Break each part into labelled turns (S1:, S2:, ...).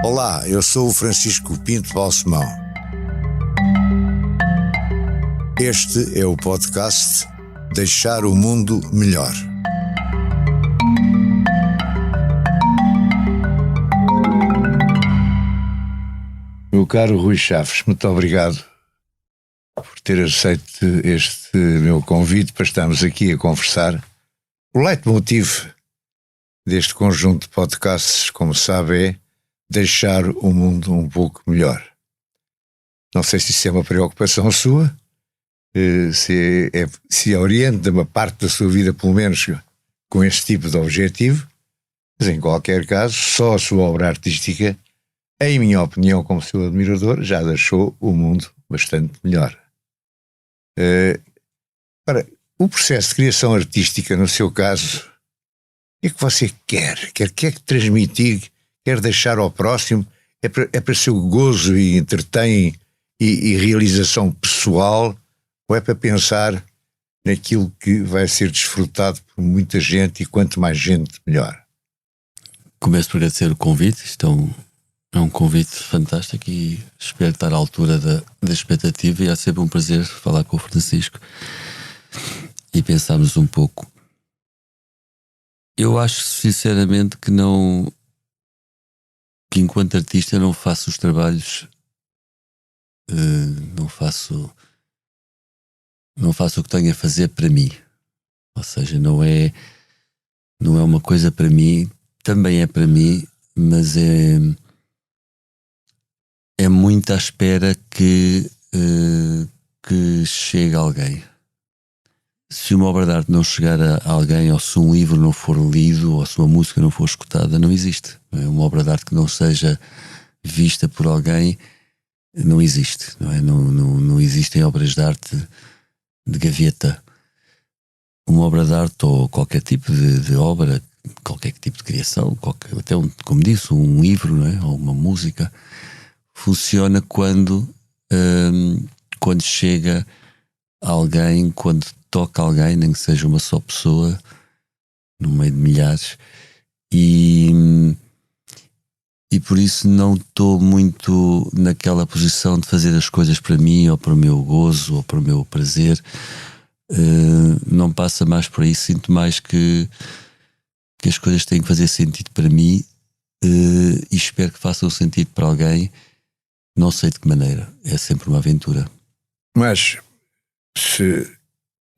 S1: Olá, eu sou o Francisco Pinto Balsemão. Este é o podcast Deixar o Mundo Melhor. Meu caro Rui Chaves, muito obrigado por ter aceito este meu convite para estarmos aqui a conversar. O leitmotiv deste conjunto de podcasts, como sabe, é deixar o mundo um pouco melhor. Não sei se isso é uma preocupação sua, se orienta uma parte da sua vida, pelo menos, com esse tipo de objetivo, mas em qualquer caso, só a sua obra artística, em minha opinião, como seu admirador, já deixou o mundo bastante melhor. Ora, o processo de criação artística, no seu caso, o que é que você quer? Quer transmitir? Quer deixar ao próximo? É para seu gozo e entretém e realização pessoal? Ou é para pensar naquilo que vai ser desfrutado por muita gente, e quanto mais gente, melhor?
S2: Começo por agradecer o convite. Isto é um convite fantástico e espero estar à altura da expectativa, e é sempre um prazer falar com o Francisco e pensarmos um pouco. Eu acho sinceramente que enquanto artista não faço os trabalhos, não faço o que tenho a fazer para mim. Ou seja, não é uma coisa para mim, também é para mim, mas é muito à espera que chegue alguém. Se uma obra de arte não chegar a alguém, ou se um livro não for lido, ou se uma música não for escutada, não existe. Uma obra de arte que não seja vista por alguém não existe. Não existem obras de arte de gaveta. Uma obra de arte, ou qualquer tipo de obra, qualquer tipo de criação, até como disse, um livro, não é? Ou uma música, funciona quando chega alguém, quando toca alguém, nem que seja uma só pessoa, no meio de milhares, e por isso não estou muito naquela posição de fazer as coisas para mim, ou para o meu gozo, ou para o meu prazer. Não passa mais por aí. Sinto mais que as coisas têm que fazer sentido para mim, e espero que façam sentido para alguém. Não sei de que maneira, é sempre uma aventura.
S1: Mas se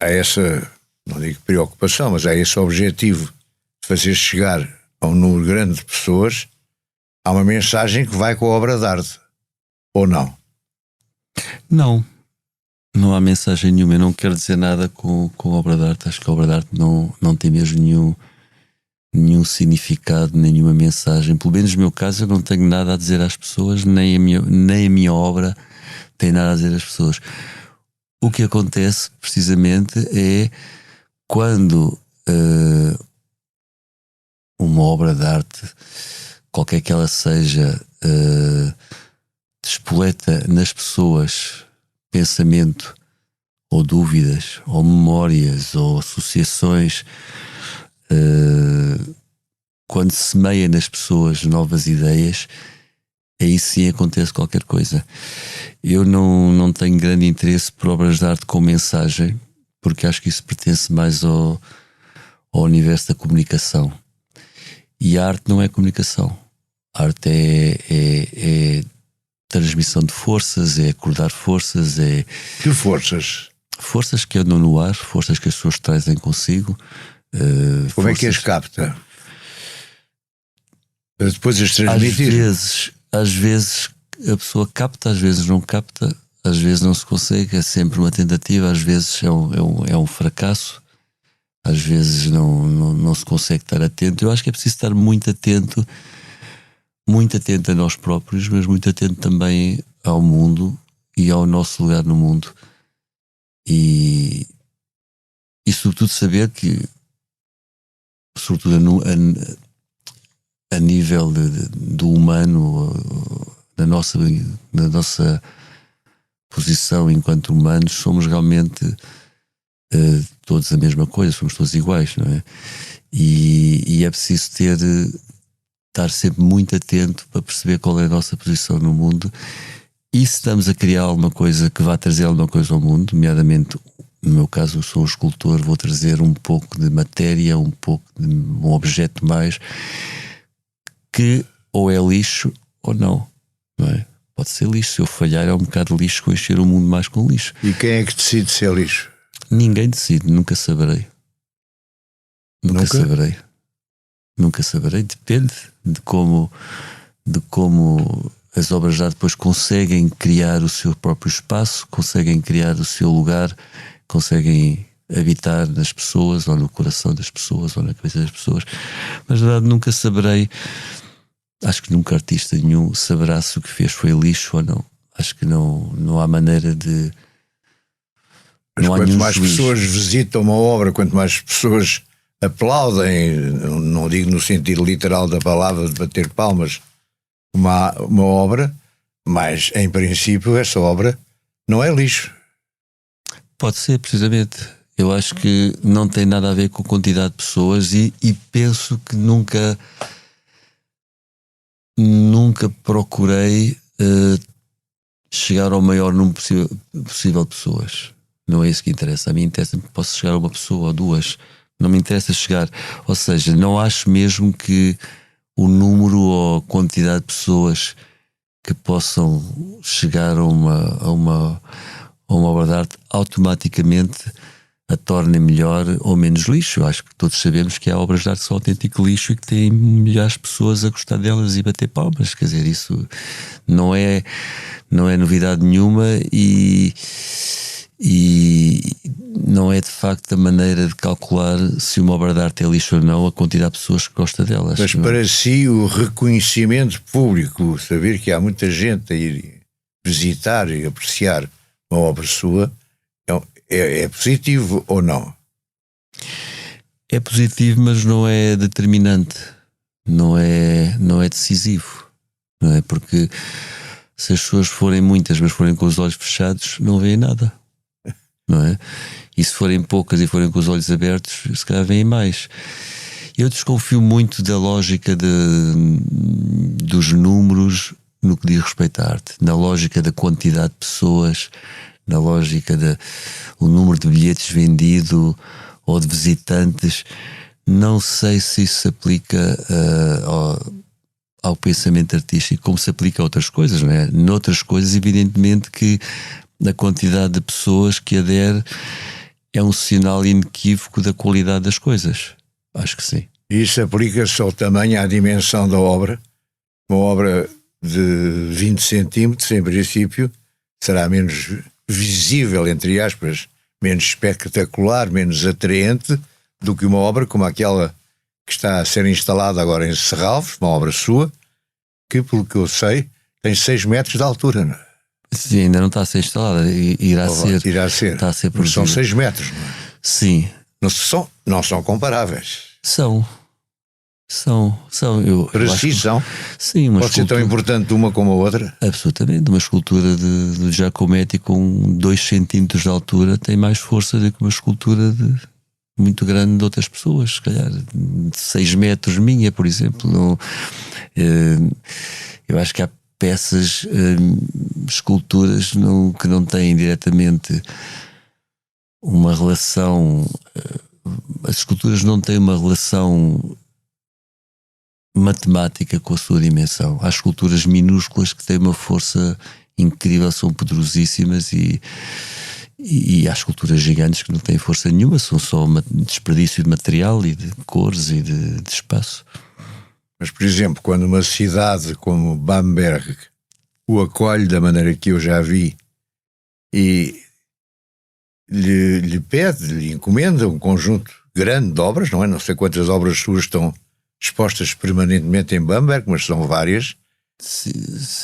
S1: há essa, não digo preocupação, mas há esse objetivo de fazer chegar a um número grande de pessoas, há uma mensagem que vai com a obra de arte, ou não?
S2: Não há mensagem nenhuma. Eu não quero dizer nada com a obra de arte. Acho que a obra de arte não tem mesmo nenhum significado, nenhuma mensagem. Pelo menos no meu caso, eu não tenho nada a dizer às pessoas, nem a minha obra tem nada a dizer às pessoas. O que acontece precisamente é quando uma obra de arte, qualquer que ela seja, despoleta nas pessoas pensamento, ou dúvidas, ou memórias, ou associações, quando se semeia nas pessoas novas ideias, aí sim acontece qualquer coisa. Eu não tenho grande interesse por obras de arte com mensagem, porque acho que isso pertence mais ao universo da comunicação. E a arte não é comunicação. A arte é transmissão de forças, é acordar forças, é...
S1: Que forças?
S2: Forças que andam no ar, forças que as pessoas trazem consigo.
S1: Como é que as capta? Para depois as transmitir?
S2: Às vezes a pessoa capta, às vezes não capta, às vezes não se consegue, é sempre uma tentativa, às vezes é um fracasso, às vezes não se consegue estar atento. Eu acho que é preciso estar muito atento a nós próprios, mas muito atento também ao mundo e ao nosso lugar no mundo. E sobretudo saber que, sobretudo a nível do humano, na nossa posição enquanto humanos, somos realmente todos a mesma coisa, somos todos iguais, não é? E é preciso estar sempre muito atento para perceber qual é a nossa posição no mundo, e se estamos a criar alguma coisa que vá trazer alguma coisa ao mundo, nomeadamente, no meu caso, eu sou um escultor, vou trazer um pouco de matéria, um pouco de um objeto mais, que ou é lixo ou não, não é? Pode ser lixo, se eu falhar é um bocado de lixo, com encher o mundo mais com lixo.
S1: E quem é que decide se é lixo?
S2: Ninguém decide, nunca saberei. Nunca saberei. Nunca saberei, depende de como as obras de arte depois conseguem criar o seu próprio espaço, conseguem criar o seu lugar, conseguem habitar nas pessoas, ou no coração das pessoas, ou na cabeça das pessoas. Mas na verdade nunca saberei. Acho que nunca artista nenhum saberá se o que fez foi lixo ou não. Acho que não há maneira de...
S1: Mas quanto mais pessoas visitam uma obra, quanto mais pessoas aplaudem, não digo no sentido literal da palavra de bater palmas, uma obra, mas em princípio essa obra não é lixo.
S2: Pode ser, precisamente. Eu acho que não tem nada a ver com a quantidade de pessoas, e penso que nunca procurei chegar ao maior número possível de pessoas. Não é isso que interessa. A mim interessa que posso chegar a uma pessoa ou duas. Não me interessa chegar. Ou seja, não acho mesmo que o número ou a quantidade de pessoas que possam chegar a uma obra de arte automaticamente a tornem melhor ou menos lixo. Eu acho que todos sabemos que há obras de arte que são autêntico lixo e que têm milhares de pessoas a gostar delas e bater palmas. Quer dizer, isso não é novidade nenhuma, e não é de facto a maneira de calcular se uma obra de arte é lixo ou não a quantidade de pessoas que gosta delas.
S1: Mas para si o reconhecimento público, saber que há muita gente a ir visitar e apreciar uma obra sua, é positivo ou não?
S2: É positivo, mas não é determinante, não é decisivo, não é? Porque se as pessoas forem muitas, mas forem com os olhos fechados, não veem nada, não é? E se forem poucas e forem com os olhos abertos, se calhar veem mais. Eu desconfio muito da lógica dos números no que diz respeito à arte, na lógica da quantidade de pessoas, na lógica do número de bilhetes vendido ou de visitantes. Não sei se isso se aplica ao pensamento artístico como se aplica a outras coisas, não é? Noutras coisas, evidentemente que a quantidade de pessoas que adere é um sinal inequívoco da qualidade das coisas. Acho que sim.
S1: Isso aplica-se ao tamanho, à dimensão da obra. Uma obra de 20 centímetros, em princípio, será menos visível, entre aspas, menos espetacular, menos atraente do que uma obra como aquela que está a ser instalada agora em Serralves, uma obra sua, que, pelo que eu sei, tem 6 metros de altura. Não é?
S2: Sim, ainda não está a ser instalada. Irá ser. Está a ser produzida.
S1: São 6 metros, não é?
S2: Sim.
S1: Não são comparáveis.
S2: São.
S1: Para si são?
S2: Sim,
S1: pode ser tão importante uma como a outra?
S2: Absolutamente. Uma escultura de Giacometti com 2 centímetros de altura tem mais força do que uma escultura muito grande de outras pessoas, se calhar de 6 metros minha, por exemplo. Não, eu acho que há peças, esculturas que não têm diretamente uma relação. As esculturas não têm uma relação matemática com a sua dimensão. Há esculturas minúsculas que têm uma força incrível, são poderosíssimas, e há esculturas gigantes que não têm força nenhuma, são só desperdício de material e de cores e de espaço.
S1: Mas, por exemplo, quando uma cidade como Bamberg o acolhe da maneira que eu já vi e lhe pede, lhe encomenda um conjunto grande de obras, não sei quantas obras suas estão expostas permanentemente em Bamberg, mas são várias.
S2: Sim.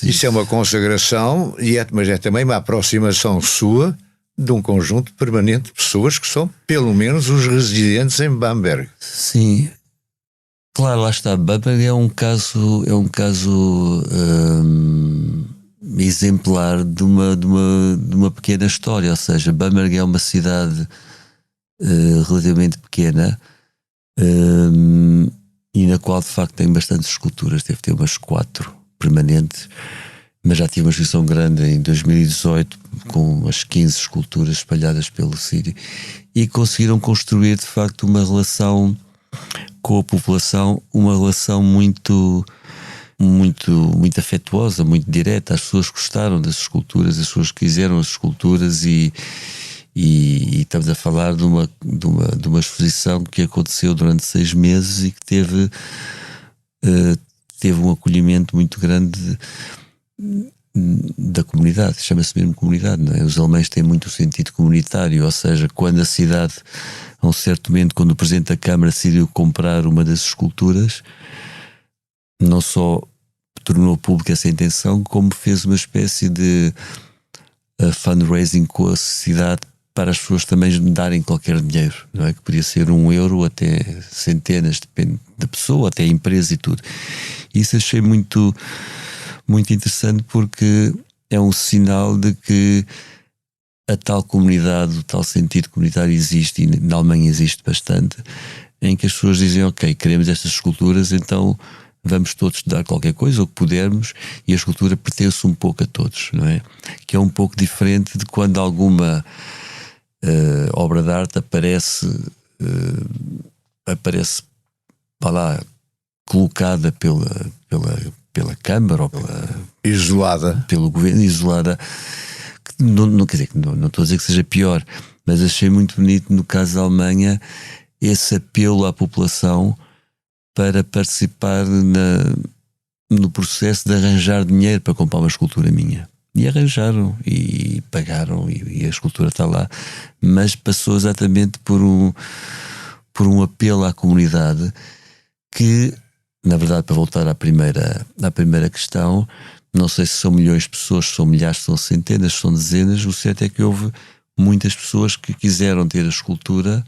S1: Isso é uma consagração, mas é também uma aproximação sua de um conjunto permanente de pessoas que são pelo menos os residentes em Bamberg.
S2: Sim, claro, lá está. Bamberg é um caso exemplar de uma pequena história. Ou seja, Bamberg é uma cidade relativamente pequena, e na qual de facto tem bastantes esculturas, deve ter umas 4 permanentes, mas já tive uma exposição grande em 2018 com umas 15 esculturas espalhadas pelo sítio, e conseguiram construir de facto uma relação com a população, uma relação muito afetuosa, muito direta. As pessoas gostaram das esculturas, as pessoas quiseram as esculturas, e estamos a falar de uma exposição que aconteceu durante 6 meses e que teve um acolhimento muito grande da comunidade. Chama-se mesmo comunidade, não é? Os alemães têm muito sentido comunitário, ou seja, quando a cidade, a um certo momento, quando o Presidente da Câmara decidiu comprar uma das esculturas, não só tornou pública essa intenção, como fez uma espécie de fundraising com a cidade para as pessoas também darem qualquer dinheiro, não é? Que podia ser €1 até centenas, depende da pessoa, até a empresa e tudo. Isso achei muito, muito interessante, porque é um sinal de que a tal comunidade, o tal sentido comunitário existe, e na Alemanha existe bastante, em que as pessoas dizem: ok, queremos estas esculturas, então vamos todos dar qualquer coisa, o que pudermos, e a escultura pertence um pouco a todos, não é? Que é um pouco diferente de quando alguma obra de arte aparece para lá, colocada pela Câmara ou
S1: isolada,
S2: pelo governo, isolada. Não quer dizer, não estou a dizer que seja pior, mas achei muito bonito no caso da Alemanha esse apelo à população para participar no processo de arranjar dinheiro para comprar uma escultura minha. E arranjaram, e pagaram, e a escultura está lá, mas passou exatamente por um apelo à comunidade que, na verdade, para voltar à primeira questão, não sei se são milhões de pessoas, se são milhares, se são centenas, se são dezenas. O certo é que houve muitas pessoas que quiseram ter a escultura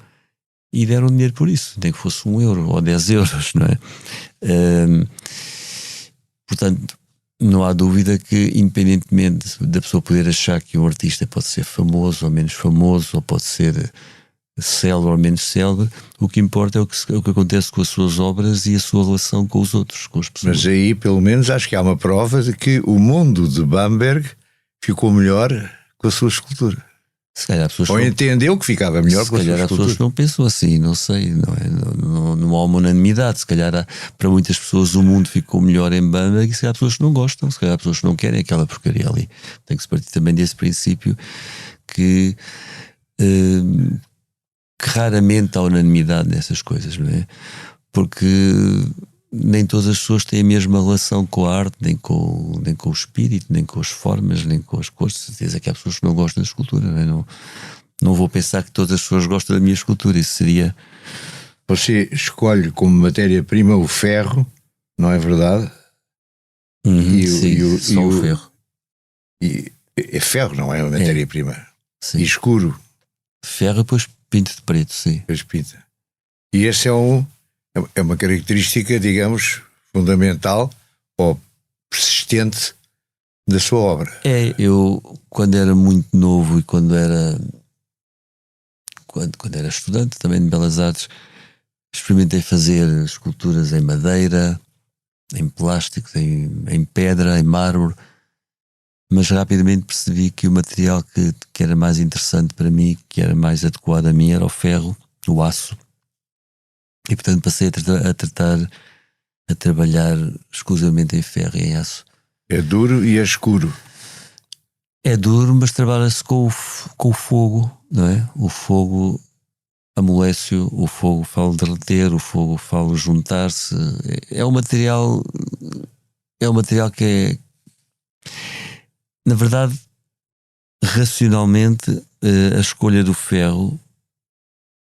S2: e deram dinheiro por isso, nem que fosse €1 ou €10, não é? Portanto, não há dúvida que, independentemente da pessoa poder achar que um artista pode ser famoso ou menos famoso, ou pode ser célebre ou menos célebre, o que importa é o que acontece com as suas obras e a sua relação com os outros, com as pessoas.
S1: Mas aí, pelo menos, acho que há uma prova de que o mundo de Bamberg ficou melhor com a sua escultura.
S2: Se calhar pessoas
S1: ou entendeu que ficava melhor com a sua escultura.
S2: Se calhar as pessoas não pensam assim, não sei, não há uma unanimidade. Se calhar para muitas pessoas o mundo ficou melhor em Bamberg, e se calhar há pessoas que não gostam, se calhar há pessoas que não querem aquela porcaria ali. Tem que se partir também desse princípio que raramente há unanimidade nessas coisas, não é? Porque nem todas as pessoas têm a mesma relação com a arte, nem com o espírito, nem com as formas, nem com as cores. De certeza que há pessoas que não gostam da escultura, não é? Não vou pensar que todas as pessoas gostam da minha escultura. Isso seria...
S1: Você escolhe como matéria-prima o ferro, não é verdade?
S2: Só o ferro.
S1: E é ferro, não é uma matéria-prima?
S2: Sim.
S1: E escuro.
S2: Ferro, depois pinto de preto, sim.
S1: Depois pinta. E esse é uma característica, digamos, fundamental ou persistente da sua obra.
S2: Eu, quando era muito novo e quando era estudante também de Belas Artes, experimentei fazer esculturas em madeira, em plástico, em pedra, em mármore, mas rapidamente percebi que o material que era mais interessante para mim, que era mais adequado a mim, era o ferro, o aço. E portanto passei a trabalhar exclusivamente em ferro e em aço.
S1: É duro e é escuro.
S2: É duro, mas trabalha-se com o fogo, não é? O fogo amolece-o, o fogo faz derreter, o fogo faz juntar-se. É um material que é, na verdade, racionalmente, a escolha do ferro.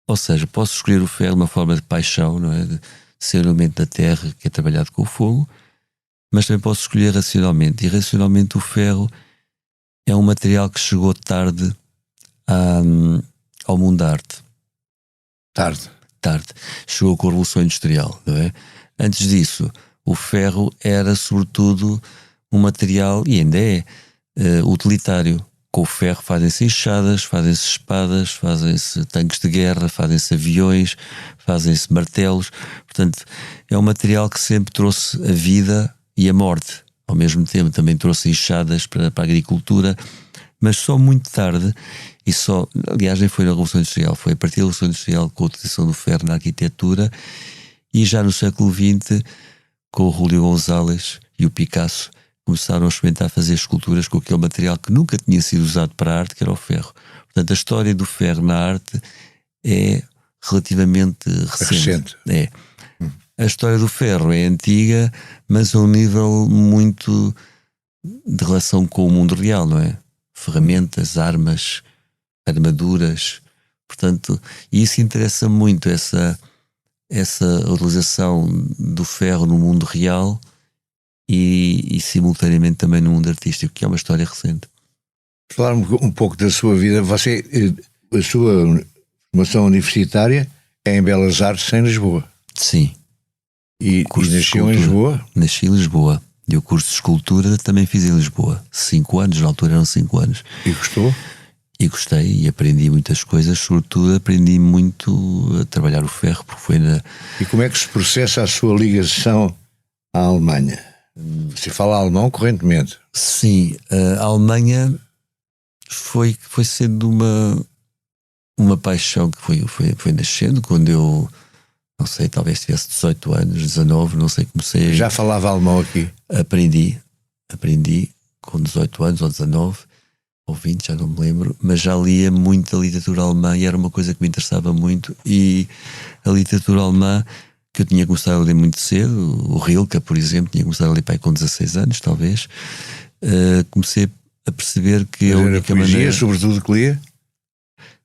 S2: Ou seja, posso escolher o ferro de uma forma de paixão, não é? De ser um elemento da terra que é trabalhado com o fogo, mas também posso escolher racionalmente. E racionalmente o ferro é um material que chegou tarde ao mundo da arte. Tarde. Chegou com a Revolução Industrial, não é? Antes disso, o ferro era sobretudo um material, e ainda é, utilitário, Com o ferro fazem-se enxadas, fazem-se espadas, fazem-se tanques de guerra, fazem-se aviões, fazem-se martelos. Portanto, é um material que sempre trouxe a vida e a morte. Ao mesmo tempo também trouxe enxadas para a agricultura, mas só muito tarde, e só, aliás, nem foi na Revolução Industrial, foi a partir da Revolução Industrial com a utilização do ferro na arquitetura, e já no século XX, com o Júlio González e o Picasso, começaram a experimentar fazer esculturas com aquele material que nunca tinha sido usado para a arte, que era o ferro. Portanto, a história do ferro na arte é relativamente recente. É. A história do ferro é antiga, mas a um nível muito de relação com o mundo real, não é? Ferramentas, armas, armaduras. Portanto, e isso interessa muito, essa utilização do ferro no mundo real e simultaneamente também no mundo artístico, que é uma história recente.
S1: Falar um pouco da sua vida. A sua formação universitária é em Belas Artes, em Lisboa.
S2: Sim.
S1: E nasceu em Lisboa?
S2: Nasci em Lisboa. E o curso de escultura também fiz em Lisboa. 5 anos, na altura eram 5 anos.
S1: E gostou?
S2: E gostei e aprendi muitas coisas, sobretudo aprendi muito a trabalhar o ferro, porque foi na...
S1: E como é que se processa a sua ligação à Alemanha? Você fala alemão correntemente?
S2: Sim, a Alemanha foi sendo uma paixão que foi nascendo quando eu, não sei, talvez tivesse 18 anos, 19, não sei, comecei...
S1: Já falava alemão aqui?
S2: Aprendi com 18 anos ou 19 ou 20, já não me lembro, mas já lia muita literatura alemã e era uma coisa que me interessava muito. E a literatura alemã, que eu tinha começado a ler muito cedo, o Rilke, por exemplo, tinha começado a ler com 16 anos, talvez, comecei a perceber que
S1: mas
S2: a única
S1: poesia,
S2: maneira...
S1: sobretudo, que lia?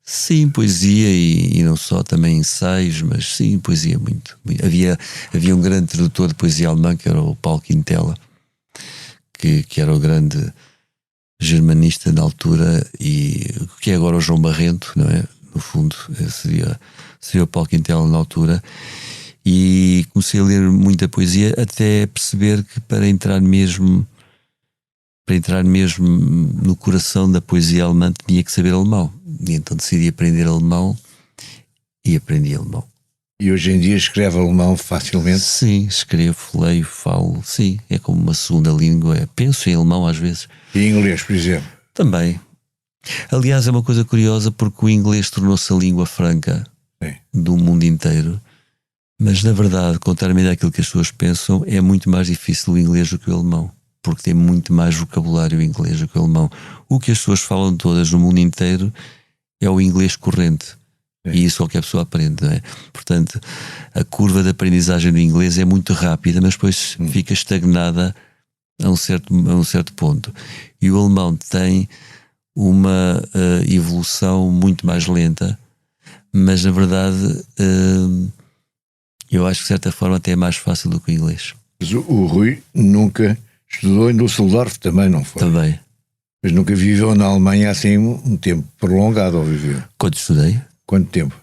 S2: Sim, poesia e não só, também ensaios, mas sim, poesia muito. Havia um grande tradutor de poesia alemã, que era o Paulo Quintela, que era o grande germanista na altura, e que é agora o João Barrento, não é? No fundo, seria o Paulo Quintela na altura. E comecei a ler muita poesia até perceber que para entrar mesmo no coração da poesia alemã tinha que saber alemão. E então decidi aprender alemão e aprendi alemão.
S1: E hoje em dia escreve alemão facilmente?
S2: Sim, escrevo, leio, falo, sim, é como uma segunda língua. Penso em alemão às vezes.
S1: E inglês, por exemplo?
S2: Também. Aliás, é uma coisa curiosa porque o inglês tornou-se a língua franca do mundo inteiro. Mas, na verdade, contrariamente àquilo que as pessoas pensam, é muito mais difícil o inglês do que o alemão, porque tem muito mais vocabulário o inglês do que o alemão. O que as pessoas falam todas no mundo inteiro é o inglês corrente. E isso qualquer pessoa aprende, não é? Portanto, a curva de aprendizagem do inglês é muito rápida, mas depois fica estagnada a um certo ponto. E o alemão tem uma evolução muito mais lenta, mas, na verdade... eu acho que de certa forma até é mais fácil do que o inglês.
S1: Mas o Rui nunca estudou em Düsseldorf, também não foi?
S2: Também.
S1: Mas nunca viveu na Alemanha assim um tempo prolongado, ou viveu?
S2: Quando estudei?
S1: Quanto tempo?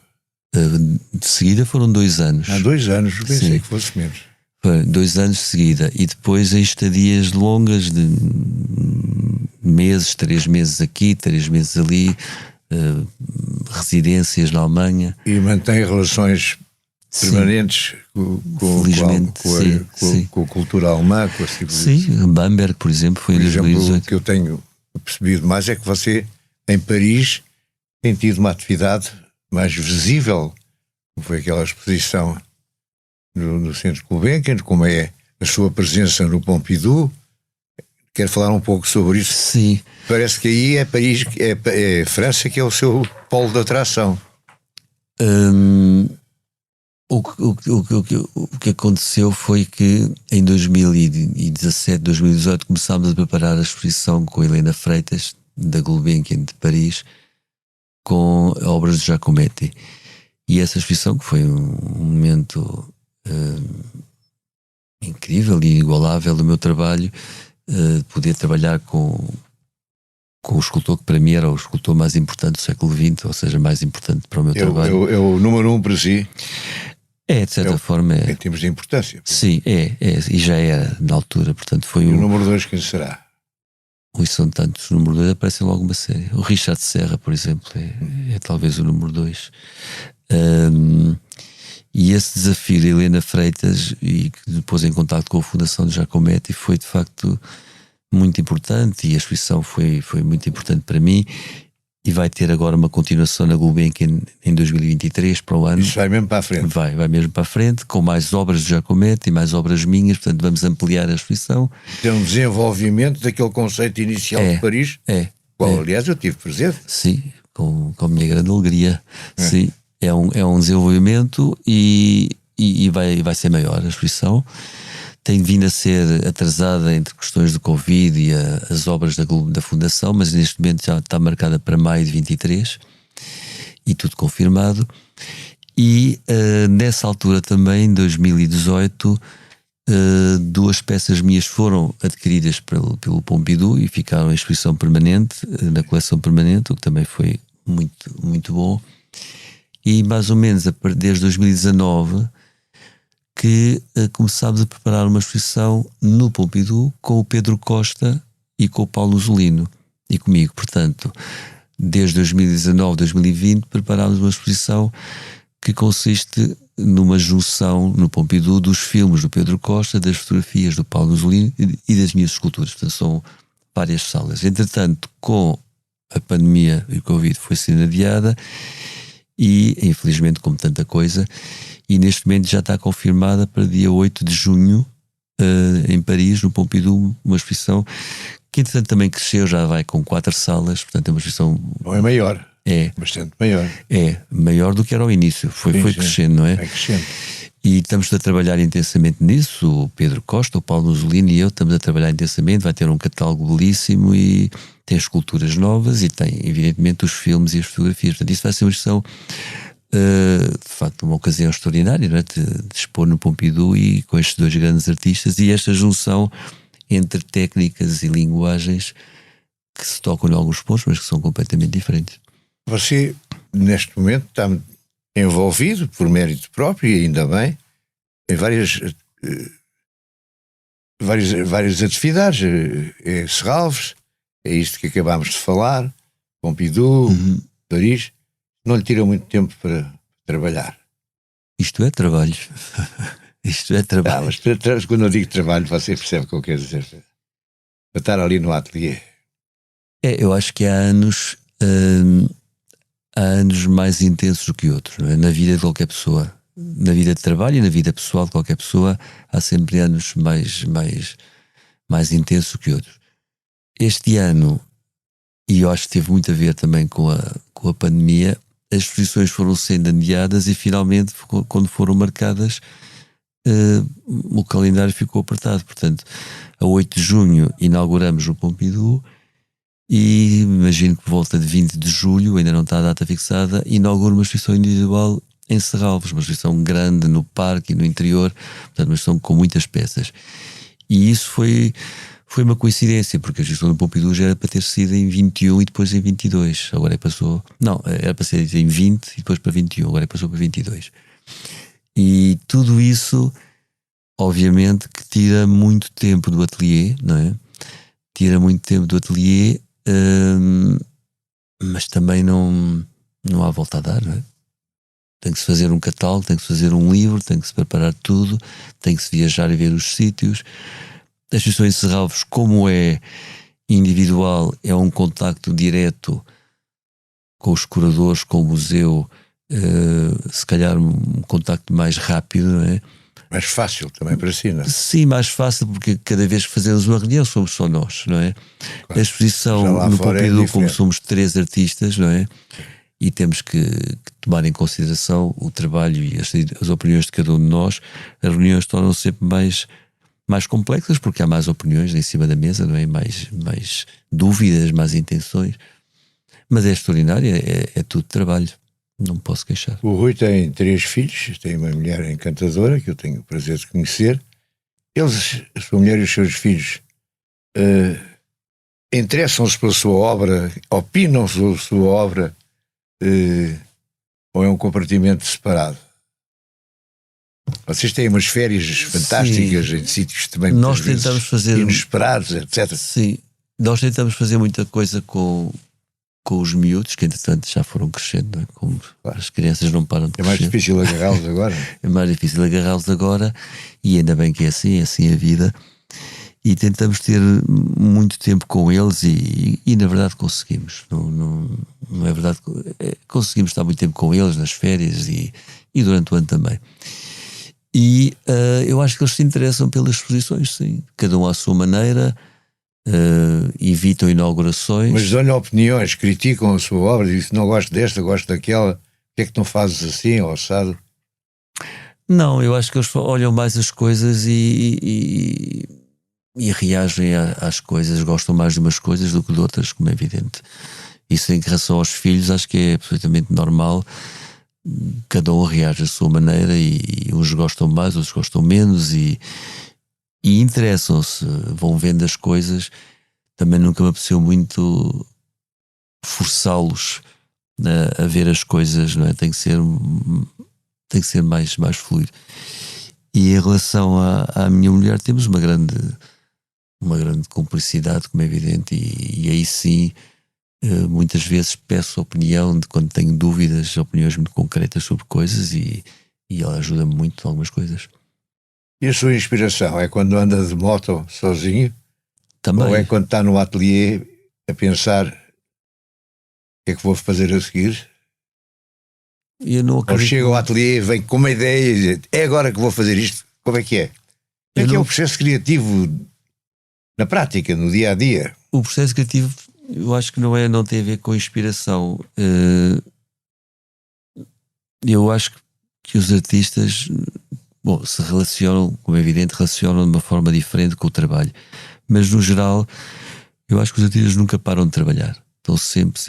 S2: De seguida foram 2 anos.
S1: 2 anos, pensei
S2: Sim.
S1: que fosse menos.
S2: Foi 2 anos de seguida. E depois em estadias longas de meses, 3 meses aqui, 3 meses ali, residências na Alemanha.
S1: E mantém relações permanentes com a cultura alemã, com a civilização.
S2: Sim, Bamberg, por exemplo, foi em 2018.
S1: O que eu tenho percebido mais é que você, em Paris, tem tido uma atividade mais visível, como foi aquela exposição no Centro Gulbenkian, como é a sua presença no Pompidou. Quer falar um pouco sobre isso?
S2: Sim.
S1: Parece que aí é Paris, é França que é o seu polo de atração.
S2: O que aconteceu foi que em 2017, 2018 começámos a preparar a exposição com a Helena Freitas da Gulbenkian de Paris com obras de Giacometti, e essa exposição, que foi um momento incrível e inigualável do meu trabalho, poder trabalhar com o escultor que para mim era o escultor mais importante do século XX, ou seja, mais importante para o meu trabalho.
S1: É o número 1 para si?
S2: É, de certa forma é.
S1: Em termos de importância.
S2: Sim, e já era na altura, portanto foi
S1: e o número 2 quem será?
S2: e são tantos, o número 2 aparece logo uma série. O Richard Serra, por exemplo, é talvez o número 2. E esse desafio de Helena Freitas, e que depois em contato com a Fundação de Giacometti, foi de facto muito importante, e a exposição foi muito importante para mim, e vai ter agora uma continuação na Gulbenkian em 2023 para o ano.
S1: Isso vai mesmo para a frente.
S2: Vai mesmo para a frente, com mais obras de Giacometti e mais obras minhas, portanto vamos ampliar a exposição.
S1: Tem um desenvolvimento daquele conceito inicial de Paris, qual aliás eu tive presente.
S2: Sim, com a minha grande alegria. Sim, é um desenvolvimento e vai ser maior a exposição. Tem vindo a ser atrasada entre questões de Covid e as obras da Fundação, mas neste momento já está marcada para maio de 23 e tudo confirmado. E nessa altura também, em 2018, 2 peças minhas foram adquiridas pelo Pompidou e ficaram em exposição permanente, na coleção permanente, o que também foi muito, muito bom. E mais ou menos desde 2019 que começámos a preparar uma exposição no Pompidou com o Pedro Costa e com o Paulo Zolino e comigo. Portanto, desde 2019, 2020 preparámos uma exposição que consiste numa junção no Pompidou dos filmes do Pedro Costa, das fotografias do Paulo Zolino e das minhas esculturas. Portanto, são várias salas. Entretanto, com a pandemia e o Covid foi sendo adiada e, infelizmente, como tanta coisa, e neste momento já está confirmada para dia 8 de junho em Paris, no Pompidou, uma exposição que entretanto também cresceu, já vai com 4 salas, portanto é uma exposição...
S1: Não é maior, bastante maior.
S2: É, maior do que era ao início, foi crescendo, não é?
S1: É crescendo.
S2: E estamos a trabalhar intensamente nisso, o Pedro Costa, o Paulo Zolino e eu estamos a trabalhar intensamente, vai ter um catálogo belíssimo e tem esculturas novas e tem evidentemente os filmes e as fotografias, portanto isso vai ser uma exposição... de facto uma ocasião extraordinária, não é? de expor no Pompidou e com estes 2 grandes artistas e esta junção entre técnicas e linguagens que se tocam em alguns pontos, mas que são completamente diferentes.
S1: Você neste momento está envolvido por mérito próprio e ainda bem em várias atividades, é Serralves, é isto que acabámos de falar, Pompidou, Paris. Não lhe tira muito tempo para trabalhar.
S2: Isto é trabalho. Isto é trabalho.
S1: Mas quando eu digo trabalho, você percebe o que eu quero dizer. Para estar ali no ateliê.
S2: Eu acho que há anos mais intensos do que outros, não é? Na vida de qualquer pessoa. Na vida de trabalho e na vida pessoal de qualquer pessoa, há sempre anos mais intensos do que outros. Este ano, e eu acho que teve muito a ver também com a pandemia, as exposições foram sendo adiadas e finalmente, quando foram marcadas, o calendário ficou apertado. Portanto, a 8 de junho inauguramos o Pompidou e imagino que por volta de 20 de julho, ainda não está a data fixada, inauguro uma exposição individual em Serralves, uma exposição grande no parque e no interior, portanto uma exposição com muitas peças. E isso foi uma coincidência, porque a exposição do Pompidou já era para ter sido em 21 e depois em 22. Agora passou... Não, era para ser em 20 e depois para 21. Agora passou para 22. E tudo isso, obviamente, que tira muito tempo do ateliê, não é? Tira muito tempo do ateliê, mas também não há volta a dar, não é? Tem que se fazer um catálogo, tem que se fazer um livro, tem que se preparar tudo, tem que se viajar e ver os sítios. A exposição em Serralves, como é individual, é um contacto direto com os curadores, com o museu, se calhar um contacto mais rápido, não é?
S1: Mais fácil também para si, não é?
S2: Sim, mais fácil, porque cada vez que fazemos uma reunião somos só nós, não é? Claro. A exposição no Pompidou, como somos 3 artistas, não é? E temos que tomar em consideração o trabalho e as opiniões de cada um de nós. As reuniões tornam-se sempre mais complexas, porque há mais opiniões em cima da mesa, não é? Mais dúvidas, mais intenções. Mas é extraordinário, é tudo trabalho. Não me posso queixar.
S1: O Rui tem 3 filhos, tem uma mulher encantadora, que eu tenho o prazer de conhecer. Eles, a sua mulher e os seus filhos, interessam-se pela sua obra, opinam sobre a sua obra, ou é um compartimento separado? Vocês têm umas férias fantásticas. Sim. Em sítios também
S2: nós tentamos fazer
S1: inesperados, etc.
S2: Sim, Nós tentamos fazer muita coisa com os miúdos, que entretanto já foram crescendo, não é? Como as crianças não param de crescer.
S1: É mais difícil agarrá-los agora.
S2: É mais difícil agarrá-los agora, e ainda bem que é assim a vida. E tentamos ter muito tempo com eles e na verdade conseguimos. Não é verdade? Conseguimos estar muito tempo com eles nas férias e durante o ano também. E eu acho que eles se interessam pelas exposições, sim. Cada um à sua maneira, evitam inaugurações.
S1: Mas dão-lhe opiniões, criticam a sua obra, dizem não gosto desta, gosto daquela, porque é que não fazes assim, ou assado?
S2: Não, eu acho que eles olham mais as coisas e reagem às coisas, gostam mais de umas coisas do que de outras, como é evidente. Isso em relação aos filhos acho que é absolutamente normal. Cada um reage à sua maneira e uns gostam mais, outros gostam menos e interessam-se, vão vendo as coisas. Também nunca me apeteceu muito forçá-los a ver as coisas, não é? Tem que ser mais fluido. E em relação à minha mulher, temos uma grande cumplicidade, como é evidente, e aí sim, muitas vezes peço opinião de quando tenho dúvidas, opiniões muito concretas sobre coisas e ela ajuda-me muito em algumas coisas.
S1: E a sua inspiração é quando anda de moto sozinho?
S2: Também.
S1: Ou é quando está no ateliê a pensar o que é que vou fazer a seguir?
S2: Eu não acredito.
S1: Ou chega ao ateliê, vem com uma ideia e diz, é agora que vou fazer isto? Como é que é? Como é que é o processo criativo na prática, no dia a dia?
S2: O processo criativo, eu acho que não tem a ver com inspiração. Eu acho que os artistas, se relacionam, como é evidente, relacionam de uma forma diferente com o trabalho. Mas no geral, eu acho que os artistas nunca param de trabalhar. Estão sempre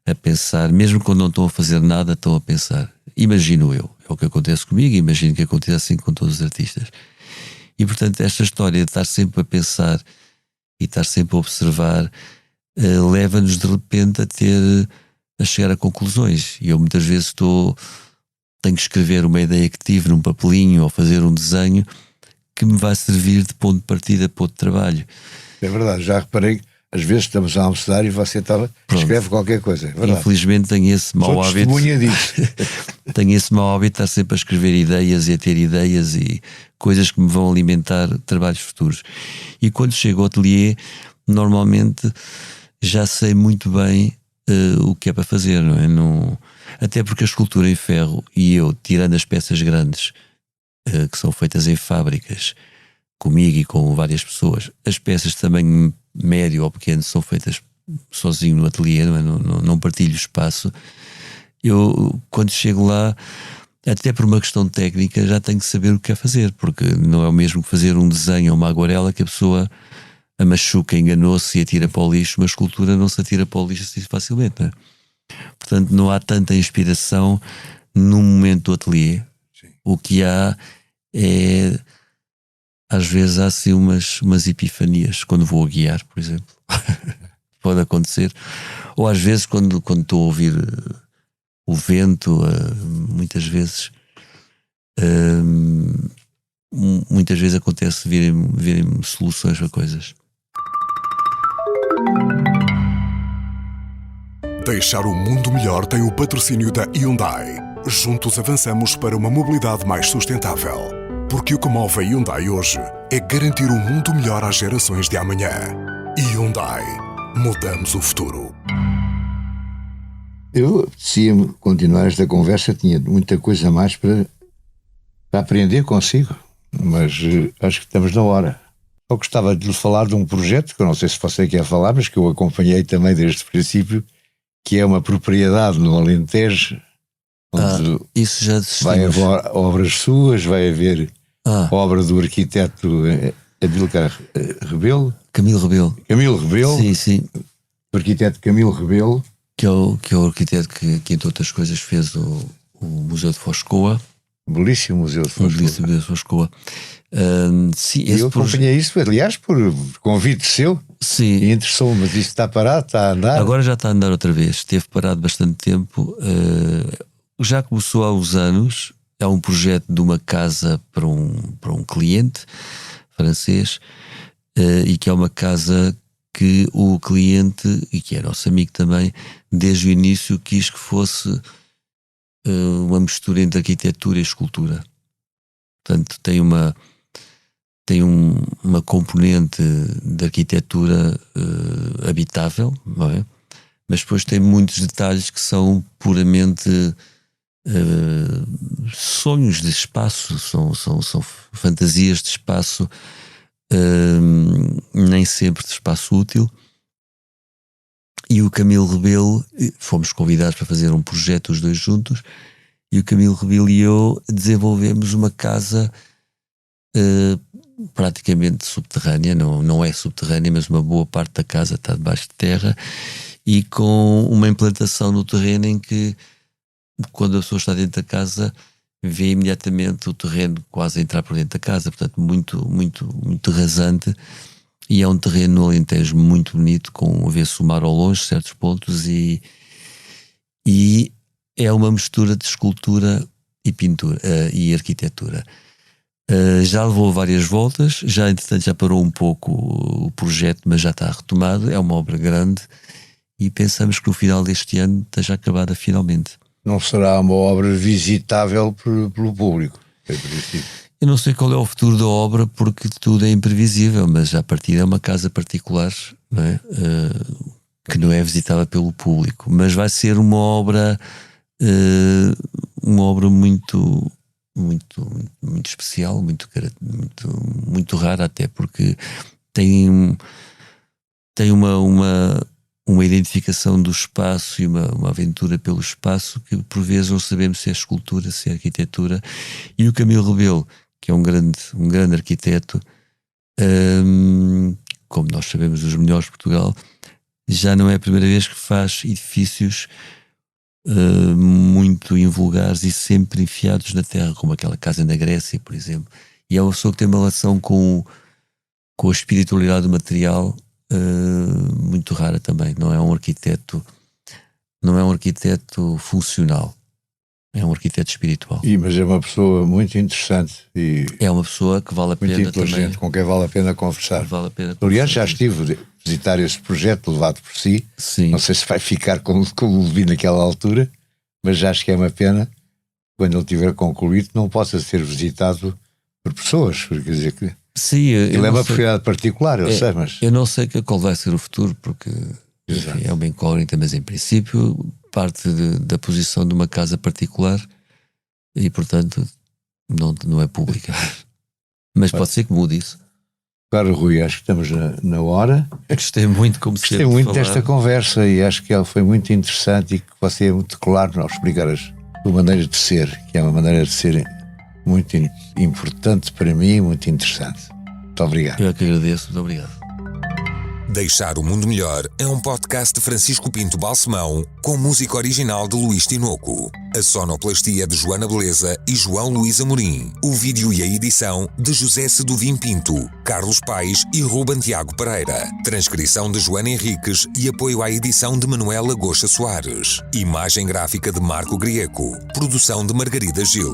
S2: a pensar, mesmo quando não estão a fazer nada, estão a pensar. Imagino eu, é o que acontece comigo, imagino que acontece assim com todos os artistas. E portanto esta história de estar sempre a pensar e estar sempre a observar leva-nos de repente a chegar a conclusões. E eu muitas vezes tenho que escrever uma ideia que tive num papelinho ou fazer um desenho que me vai servir de ponto de partida para outro trabalho.
S1: É verdade, já reparei. Às vezes estamos a almoçar e você escreve qualquer coisa. É verdade.
S2: Infelizmente tenho esse mau hábito.
S1: Disso.
S2: Tenho esse mau hábito de estar sempre a escrever ideias e a ter ideias e coisas que me vão alimentar trabalhos futuros. E quando chego ao ateliê, normalmente já sei muito bem o que é para fazer, não é? Até porque a escultura em ferro e eu, tirando as peças grandes que são feitas em fábricas, comigo e com várias pessoas, as peças de tamanho médio ou pequeno são feitas sozinho no ateliê, não partilho espaço. Eu, quando chego lá, até por uma questão técnica, já tenho que saber o que é fazer, porque não é o mesmo que fazer um desenho ou uma aguarela que a pessoa a machuca, enganou-se e atira para o lixo. Uma escultura não se atira para o lixo assim facilmente, não é? Portanto, não há tanta inspiração no momento do ateliê.
S1: Sim.
S2: O que há é, às vezes há assim umas epifanias quando vou a guiar, por exemplo. Pode acontecer. Ou às vezes quando estou a ouvir o vento, muitas vezes acontece virem soluções para coisas.
S3: Deixar o mundo melhor tem o patrocínio da Hyundai. Juntos avançamos para uma mobilidade mais sustentável. Porque o que move a Hyundai hoje é garantir um mundo melhor às gerações de amanhã. Hyundai. Mudamos o futuro.
S1: Eu apetecia-me continuar esta conversa, tinha muita coisa mais para aprender consigo, mas acho que estamos na hora. Eu gostava de lhe falar de um projeto, que eu não sei se você quer falar, mas que eu acompanhei também desde o princípio, que é uma propriedade no Alentejo, onde
S2: isso já
S1: vai haver obras suas, vai haver obra do arquiteto Amílcar Rebelo.
S2: Camilo Rebelo. Sim.
S1: O arquiteto Camilo Rebelo.
S2: Que é o arquiteto que entre outras coisas fez o Museu de Foscoa.
S1: Belíssimo Museu de Foscoa.
S2: Belíssimo Museu de Foscoa. Sim,
S1: eu acompanhei isso, aliás, por convite seu.
S2: Sim.
S1: E interessou-me, mas isso está parado, está a andar?
S2: Agora já está a andar outra vez. Esteve parado bastante tempo. Já começou há uns anos. É um projeto de uma casa para um cliente francês. e que é uma casa que o cliente, e que é nosso amigo também, desde o início quis que fosse uma mistura entre arquitetura e escultura. Portanto, tem uma componente de arquitetura habitável, não é? Mas depois tem muitos detalhes que são puramente sonhos de espaço, são fantasias de espaço, nem sempre de espaço útil. E o Camilo Rebelo, fomos convidados para fazer um projeto os dois juntos, e o Camilo Rebelo e eu desenvolvemos uma casa praticamente subterrânea, não é subterrânea, mas uma boa parte da casa está debaixo de terra, e com uma implantação no terreno em que, quando a pessoa está dentro da casa, vê imediatamente o terreno quase a entrar por dentro da casa, portanto muito, muito, muito rasante, e é um terreno no Alentejo muito bonito, com vê-se o mar ao longe, certos pontos, e é uma mistura de escultura e pintura e arquitetura. Já levou várias voltas, entretanto já parou um pouco o projeto, mas já está retomado. É uma obra grande e pensamos que no final deste ano esteja acabada finalmente.
S1: Não será uma obra visitável pelo público, em princípio.
S2: Eu não sei qual é o futuro da obra, porque tudo é imprevisível, mas a partir é uma casa particular, não é? Que não é visitável pelo público, mas vai ser uma obra muito, muito, muito especial, muito rara, até porque tem uma identificação do espaço e uma aventura pelo espaço que por vezes não sabemos se é escultura, se é arquitetura. E o Camilo Rebelo, que é um grande arquiteto, como nós sabemos, dos melhores de Portugal, já não é a primeira vez que faz edifícios muito invulgares e sempre enfiados na terra, como aquela casa na Grécia, por exemplo. E é uma pessoa que tem uma relação com a espiritualidade do material muito rara também. Não é um arquiteto funcional, é um arquiteto espiritual.
S1: Mas é uma pessoa muito interessante e
S2: é uma pessoa que vale a pena
S1: muito inteligente, também, com quem vale a pena conversar. Aliás, já estive a visitar esse projeto levado por si.
S2: Sim.
S1: Não sei se vai ficar como o vi naquela altura, mas acho que é uma pena, quando ele tiver concluído, não possa ser visitado por pessoas. Quer dizer que
S2: sim,
S1: ele é uma propriedade particular, eu sei, mas
S2: eu não sei qual vai ser o futuro, porque enfim, é uma incógnita, mas em princípio parte da posição de uma casa particular e, portanto, não é pública. Mas pode ser que mude isso.
S1: Claro, Rui, acho que estamos na hora.
S2: Gostei muito, como sempre.
S1: Gostei muito desta conversa e acho que ela foi muito interessante e que você é muito claro ao explicar a sua maneira de ser, que é uma maneira de ser muito importante para mim, muito interessante. Muito obrigado.
S2: Eu é que agradeço, muito obrigado.
S4: Deixar o Mundo Melhor é um podcast de Francisco Pinto Balsemão com música original de Luís Tinoco. A sonoplastia de Joana Beleza e João Luís Amorim. O vídeo e a edição de José Seduvim Pinto, Carlos Paes e Ruben Tiago Pereira. Transcrição de Joana Henriques e apoio à edição de Manuela Goxa Soares. Imagem gráfica de Marco Grieco. Produção de Margarida Gil.